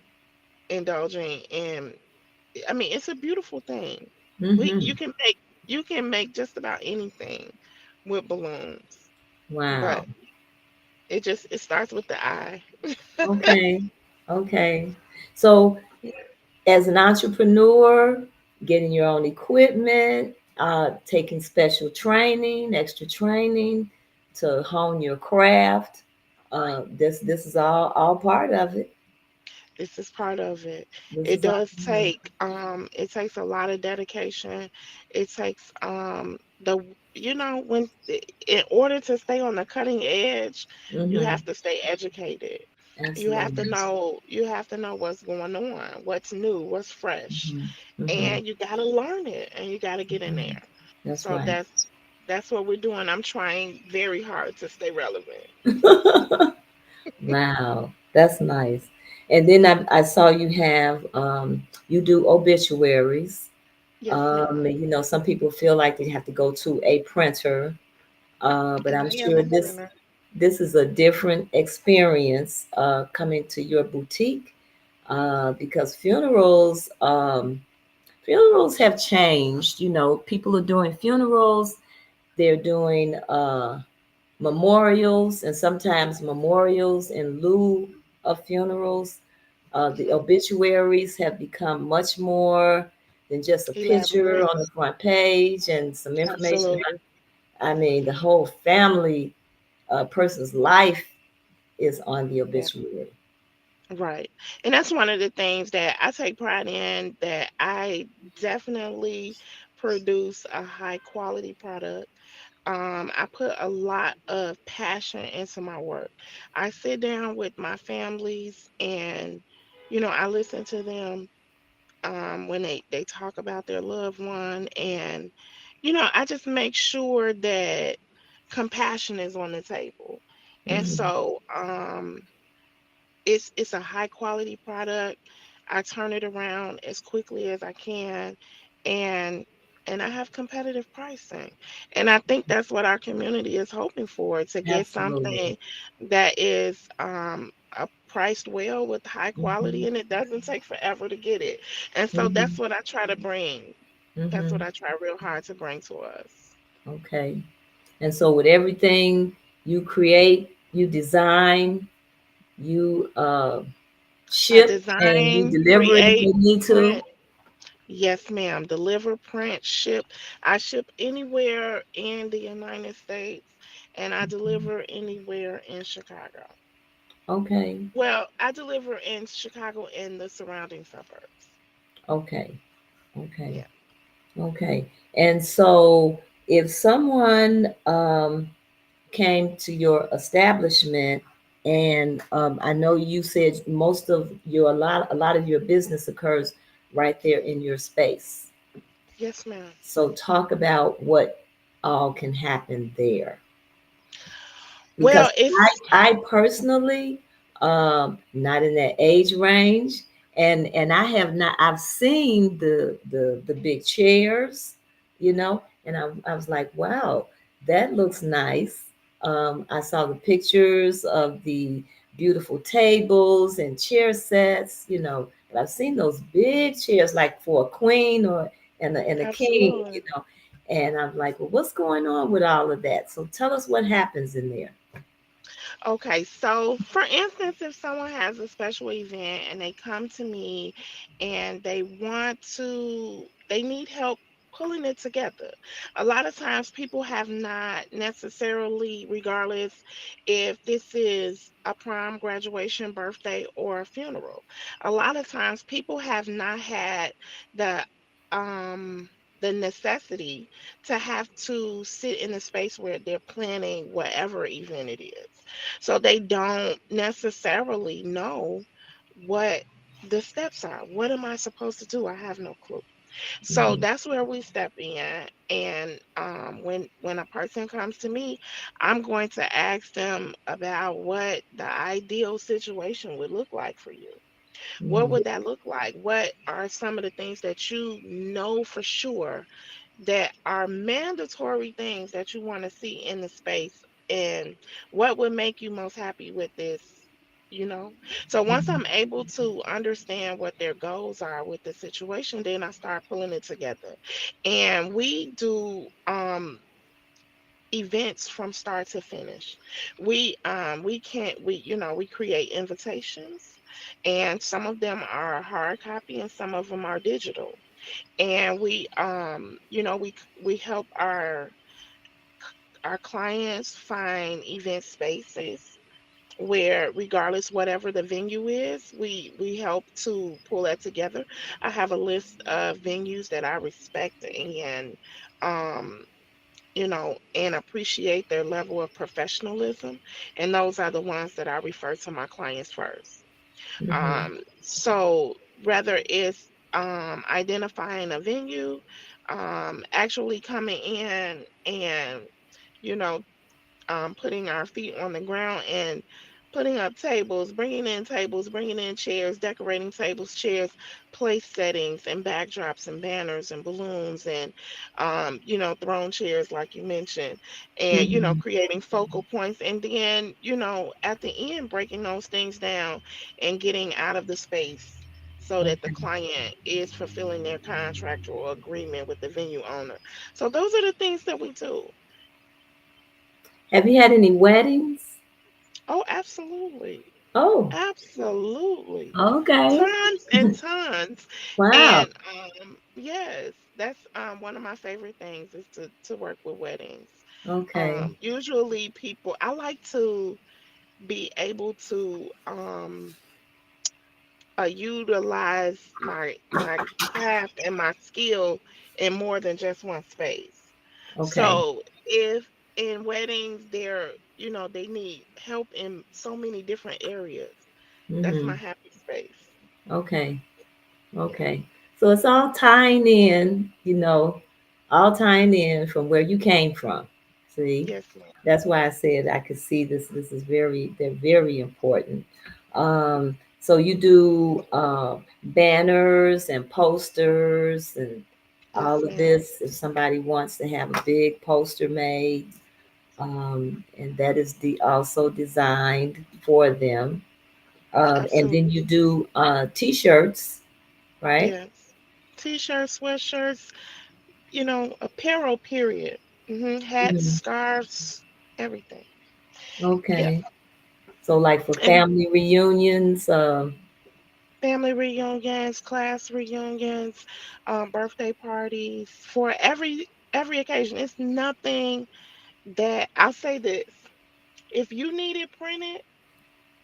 indulging in. I mean, it's a beautiful thing. We Mm-hmm. you can make just about anything with balloons, Wow. but it starts with the eye. Okay. Okay. So as an entrepreneur, getting your own equipment, taking special training, extra training to hone your craft. This is all part of it. This is part of it. This It is all does part of it. it takes a lot of dedication. It takes the when in order to stay on the cutting edge, you Mm-hmm. have to stay educated. Absolutely. You have to know what's going on, what's new, what's fresh. Mm-hmm. Mm-hmm. And you got to learn it, and you got to get in Mm-hmm. there. That's So right. that's what we're doing. I'm trying very hard to stay relevant. Wow, that's nice. And then I saw you have you do obituaries. Yes, ma'am. Some people feel like they have to go to a printer, but And I'm I am sure a this printer. this is a different experience coming to your boutique because funerals have changed. People are doing funerals, they're doing memorials, and sometimes memorials in lieu of funerals. The Mhm. obituaries have become much more than just a picture Elaborate. on the front page and some information. Absolutely. I mean, the whole family person's life is on the Yeah. obituary. Right. And that's one of the things that I take pride in, that I definitely produce a high quality product. I put a lot of passion into my work. I sit down with my families, and I listen to them when they talk about their loved one, and I just make sure that compassion is on the table. And Hmm. so it's a high quality product. I turn it around as quickly as I can, and I have competitive pricing. And I think that's what our community is hoping for, to get Absolutely. something that is priced well with high Hmm. quality, and it doesn't take forever to get it. And so that's Hmm. what I try to bring. That's what Hmm. I try real hard to bring to us. Okay. And so with everything you create, you design, you I ship, and you design, deliver it if create, they need to. print. Yes, ma'am. Deliver, print, ship. I ship anywhere in the United States, and I deliver anywhere in Chicago. Okay. Well, I deliver in Chicago and the surrounding suburbs. Okay. Okay. Yeah. Okay. And so if someone came to your establishment And I know you said most of your a lot of your business occurs right there in your space. Yes, ma'am. So talk about what all can happen there. Because Well, it's I personally not in that age range, and I have not. I've seen the big chairs, and I was like, wow, that looks nice. I saw the pictures of the beautiful tables and chair sets, but I've seen those big chairs like for a queen or and a king, absolutely. and I'm like, well, what's going on with all of that? So tell us what happens in there. Okay, so for instance, if someone has a special event and they come to me and they need help pulling it together. A lot of times people have not necessarily, regardless if this is a prom, graduation, birthday, or a funeral, a lot of times people have not had the um the necessity to have to sit in a space where they're planning whatever event it is. So they don't necessarily know what the steps are. What am I supposed to do? I have no clue. So Mhm, that's where we step in. And when a person comes to me, I'm going to ask them about what the ideal situation would look like for you. What mhm, would that look like? What are some of the things that you know for sure that are mandatory things that you want to see in the space, and what would make you most happy with this, you know? So once mhm, I'm able to understand what their goals are with the situation, then I start pulling it together. And we do events from start to finish. We can't we you know we create invitations, and some of them are hard copy and some of them are digital. And we help our clients find event spaces where, regardless whatever the venue is, we help to pull that together. I have a list of venues that I respect um and appreciate their level of professionalism, and those are the ones that I refer to my clients first. mhm, So whether it's identifying a venue, actually coming in and you know putting our feet on the ground and putting up tables, bringing in chairs, decorating tables, chairs, place settings, and backdrops and banners and balloons and, throne chairs, like you mentioned, and, mhm. creating focal points. And then, at the end, breaking those things down and getting out of the space so that the Okay. client is fulfilling their contractual agreement with the venue owner. So those are the things that we do. Have you had any weddings? Oh, absolutely. Oh, Absolutely. okay. Tons and tons. Wow. And yes, that's one of my favorite things is to work with weddings. Okay. Usually people I like to be able to utilize my craft and my skill in more than just one space. Okay. So if in weddings they need help in so many different areas, that's my Mhm. happy space. Okay. Yeah. Okay. So it's all tying in, all tying in from where you came from. See? Yes, ma'am. That's why I said I could see this. This is they're very important. So you do banners and posters and Yes, all of ma'am. this. If somebody wants to have a big poster made, and that is also designed for them. And then Absolutely. you do T-shirts, right? Yes. T-shirts, sweatshirts, apparel, period. Hats, Mhm. scarves, everything. Yeah. Okay. So like for And family reunions, family reunions, class reunions, birthday parties, for every occasion. It's nothing that I'll say this. If you need it printed,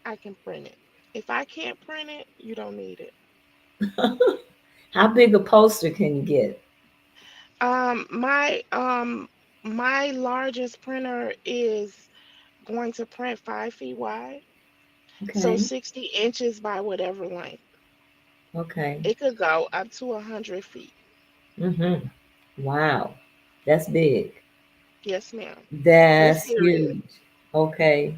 I can print it. If I can't print it, you don't need it. how big a poster can you get? My largest printer is going to print 5 feet wide. So Okay. 60 inches by whatever length. Okay. It could go up to 100 feet. Mm-hmm. Wow. That's big. Yes, ma'am. We're That's serious. huge. Okay.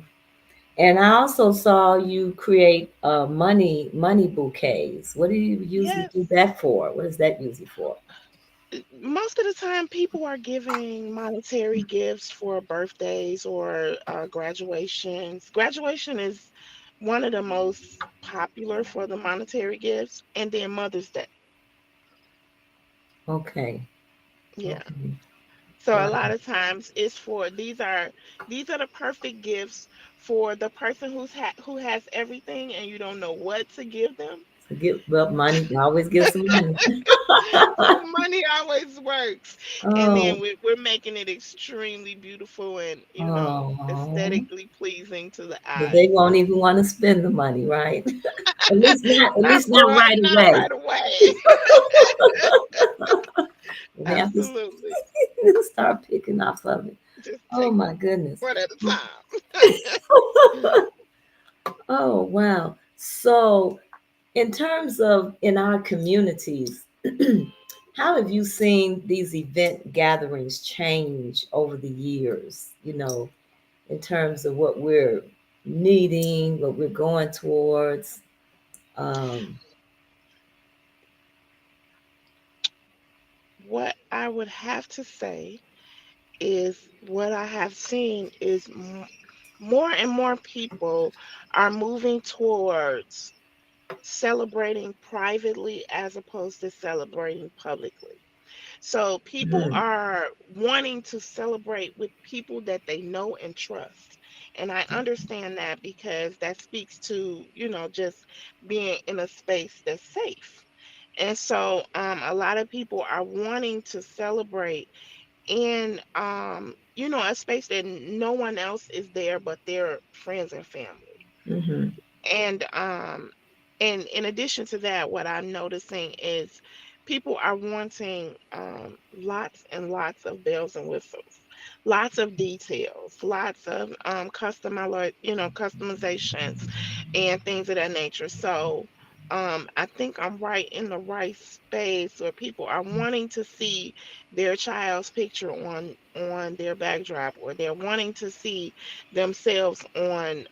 And I also saw you create money bouquets. What do you usually do Yes. that for? What is that usually for? Most of the time, people are giving monetary gifts for birthdays or graduations. Graduation is one of the most popular for the monetary gifts, and then Mother's Day. Okay. Yeah. Okay. So a Wow. lot of times it's for these are the perfect gifts for the person who has everything and you don't know what to give them. So get well money. Always give some money. So money always works. And then Oh. we're making it extremely beautiful and, Oh. aesthetically pleasing to the But they eyes. won't even want to spend the money, right? At Not least not right not away. right away. They have to Absolutely. start picking off of it. Just Oh take my goodness. one at a time. Oh wow. So in terms of in our communities, how have you seen these event gatherings change over the years? In terms of what we're needing, what we're going towards. Um, What I would have to say is what I have seen is more and more people are moving towards celebrating privately as opposed to celebrating publicly. So people mhm, are wanting to celebrate with people that they know and trust. And I understand that because that speaks to, just being in a space that's safe. And so a lot of people are wanting to celebrate in a space that no one else is there but their friends and family. mhm, And in addition to that, what I'm noticing is people are wanting lots and lots of bells and whistles, lots of details, lots of customizations and things of that nature. So I think I'm right in the right space where people are wanting to see their child's picture on their backdrop, or they're wanting to see themselves on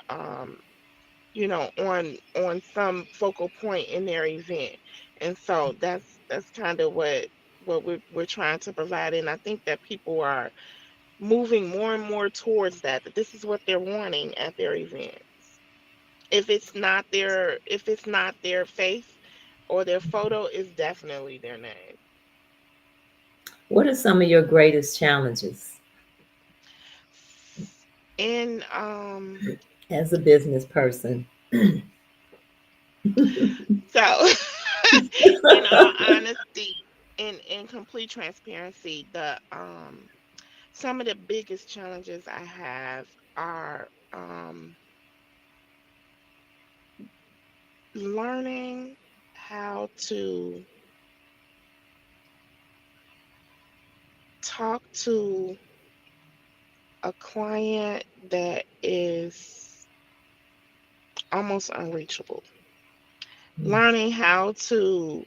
some focal point in their event. And so that's kind of what we're trying to provide. And I think that people are moving more and more towards that this is what they're wanting at their events. If it's not their face or their photo, is definitely their name. what are some of your greatest challenges And as a business person? so in all honesty, in complete transparency, the some of the biggest challenges I have are learning how to talk to a client that is almost unreachable. Learning how to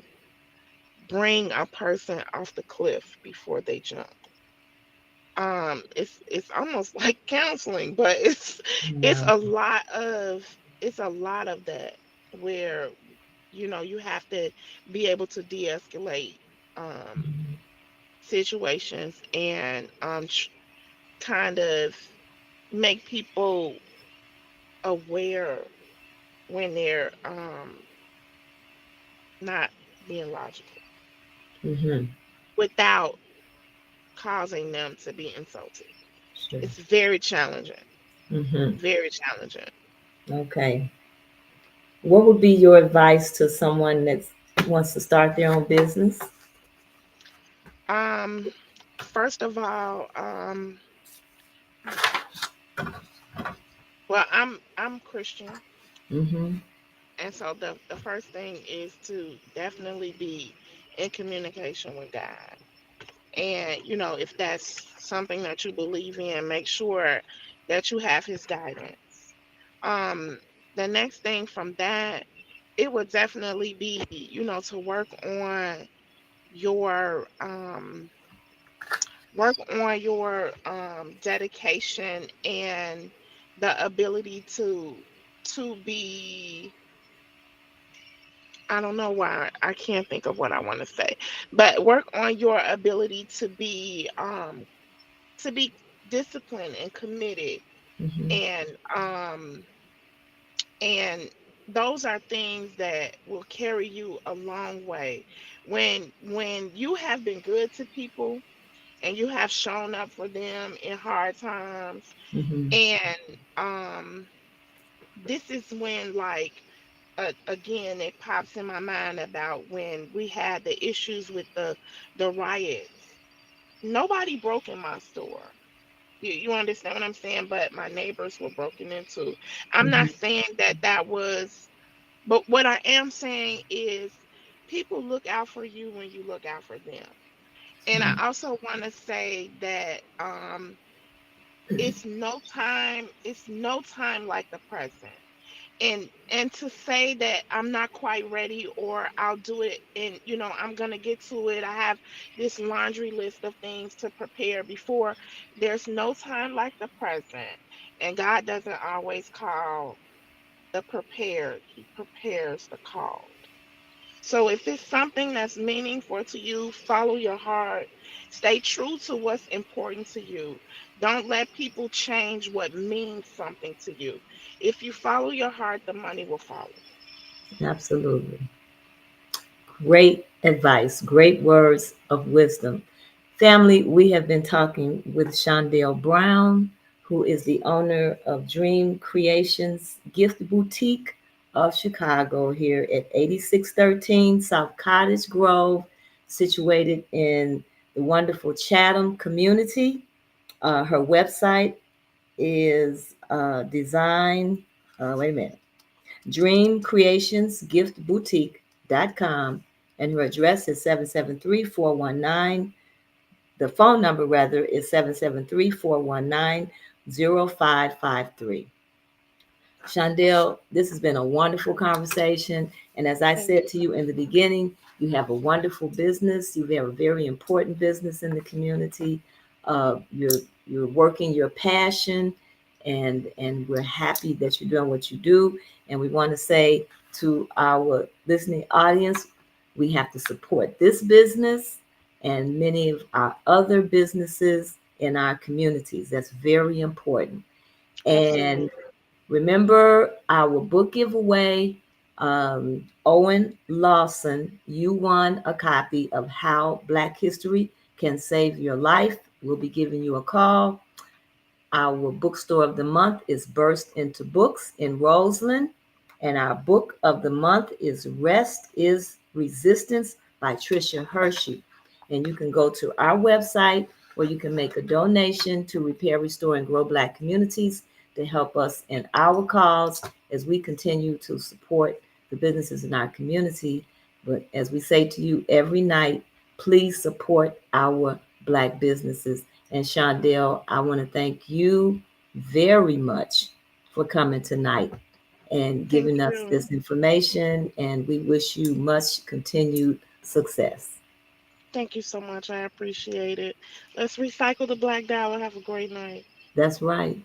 bring a person off the cliff before they jump. It's almost like counseling, but it's Wow. a lot of that, where you have to be able to de-escalate um situations and kind of make people aware when they're not being logical Mm-hmm. without causing them to be insulted. Sure. It's very challenging, Mm-hmm. very challenging. Okay. What would be your advice to someone that wants to start their own business? um First of all, well, I'm Christian. Mm-hmm. And so the first thing is to definitely be in communication with God. And, if that's something that you believe in, make sure that you have his guidance. Um, the next thing from that, it would definitely be, to your um work on your dedication and the ability to be, I don't know why I can't think of what I want to say, but work on your ability to be disciplined and committed, Hmm. and and those are things that will carry you a long way. When you have been good to people and you have shown up for them in hard times, Hmm. and um this is when, like, again, it pops in my mind about when we had the issues with the riots. Nobody broke in my store. You understand what I'm saying? But my neighbors were broken into. I'm not Hmm. saying that was, but what I am saying is people look out for you when you look out for them. And I also want to say that it's no time like the present. And to say that I'm not quite ready, or I'll do it and I'm going to get to it, I have this laundry list of things to prepare before. There's no time like the present. And God doesn't always call the prepared, he prepares the called. So if it's something that's meaningful to you, follow your heart. Stay true to what's important to you. Don't let people change what means something to you. If you follow your heart, the money will follow. Absolutely. Great advice, great words of wisdom. Family, we have been talking with Shawndell Brown, who is the owner of Dream Creations Gift Boutique of Chicago here at 8613 South Cottage Grove, situated in the wonderful Chatham Community. Her website is wait a minute, dreamcreationsgiftboutique.com, and her address is 773-419. The phone number, rather, is 773-419-0553. Shawndell, this has been a wonderful conversation. And as I Thank said you. to you in the beginning, you have a wonderful business. You have a very important business in the community. You're working your passion, and we're happy that you're doing what you do. And we want to say to our listening audience, we have to support this business and many of our other businesses in our communities. That's very important. And Absolutely. remember our book giveaway. Owen Lawson, you won a copy of How Black History Can Save Your Life. We'll be giving you a call. Our bookstore of the month is Burst into Books in Roseland. And our book of the month is Rest is Resistance by Tricia Hershey. And you can go to our website where you can make a donation to Repair, Restore, and Grow Black Communities to help us in our cause as we continue to support the businesses in our community. But as we say to you every night, please support our Black businesses. And Shawndell, I want to thank you very much for coming tonight and Thank giving us you. this information. And we wish you much continued success. Thank you so much. I appreciate it. Let's recycle the black dollar. Have a great night. That's right.